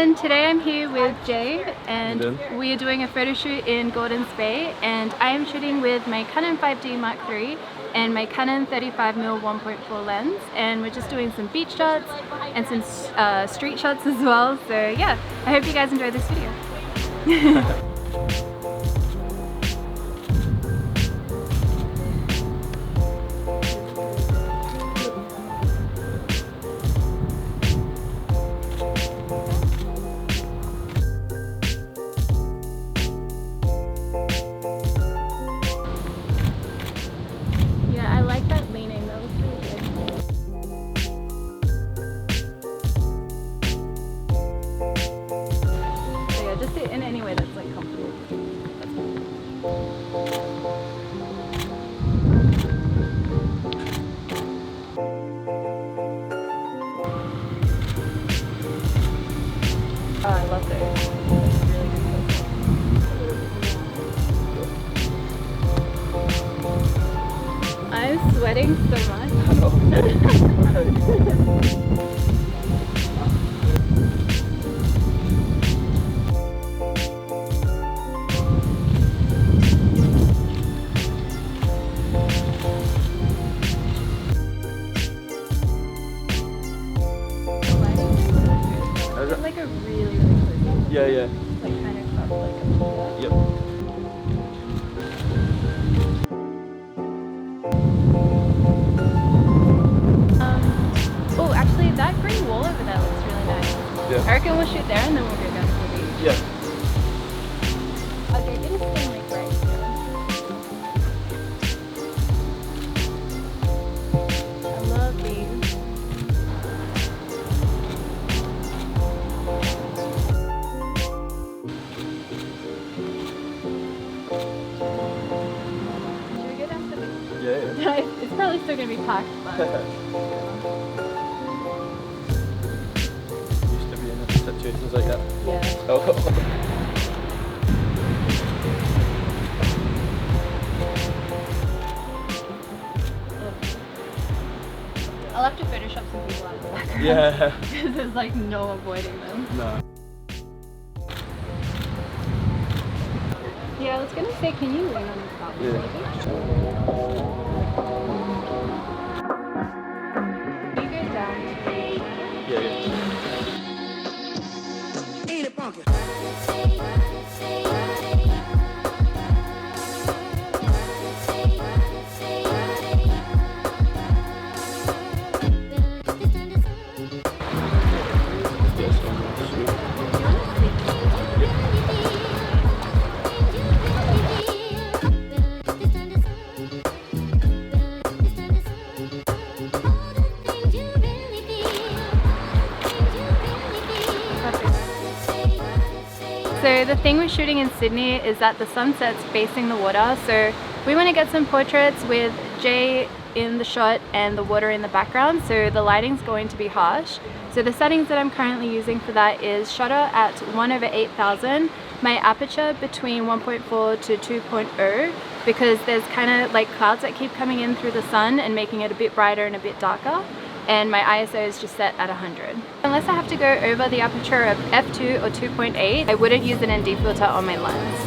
everyone, today I'm here with Jay and we are doing a photo shoot in Gordons Bay, and I am shooting with my Canon 5D Mark III and my Canon 35mm 1.4 lens, and we're just doing some beach shots and some street shots as well. So yeah, I hope you guys enjoy this video. In any way that's like comfortable. Oh, I love those. I'm sweating so much. Like a really close. Yeah. Like kind of cropped like a Yep. Oh, actually that green wall over there looks really nice. Yeah. I reckon we'll shoot there and then we'll go down to the beach. Yeah. Okay, get a spin like right here. I love these. Yeah. It's probably still going to be packed, but... Used to be in situations like that. Yeah. Oh. I'll have to Photoshop some people out of the background. Yeah. Because there's like no avoiding them. No. Yeah, I was going to say, can you lean on this top? Yeah. So the thing with shooting in Sydney is that the sunset's facing the water, so we want to get some portraits with Jay in the shot and the water in the background, so the lighting's going to be harsh. So the settings that I'm currently using for that is shutter at 1/8000, my aperture between 1.4 to 2.0, because there's kind of like clouds that keep coming in through the sun and making it a bit brighter and a bit darker, and my ISO is just set at 100. Unless I have to go over the aperture of f2 or 2.8, I wouldn't use an ND filter on my lens.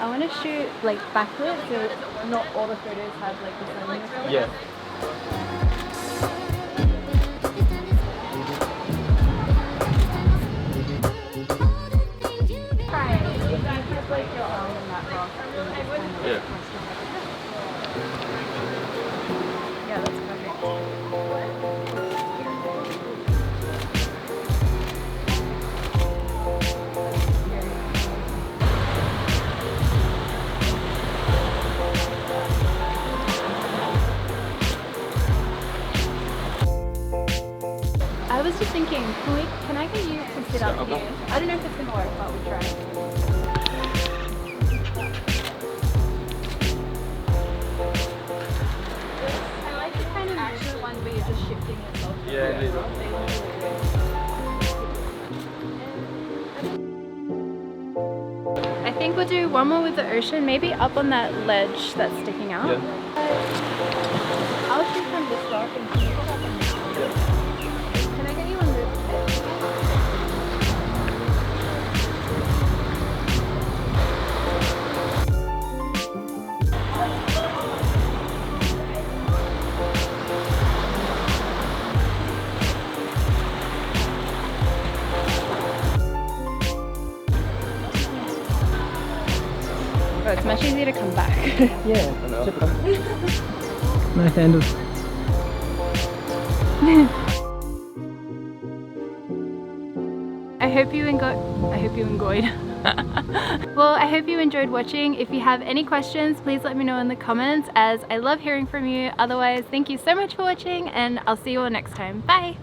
I want to shoot like backlit, so not all the photos have like the sun. Yeah. Try it. If you put like your arm in that rock, Yeah. Yeah, that's perfect. was just thinking, can I get you to sit up here? I don't know if it's gonna work, but we'll try. I like the kind of action one where you're just shifting yourself. Yeah, I think we'll do one more with the ocean, maybe up on that ledge that's sticking out. Yeah. I'll shoot from this rock and can you go up on this one? Can I get you on this? Oh, it's much easier to come back. Yeah, I know. Nice handles. I hope you enjoyed. Well, I hope you enjoyed watching. If you have any questions, please let me know in the comments, as I love hearing from you. Otherwise, thank you so much for watching, and I'll see you all next time. Bye!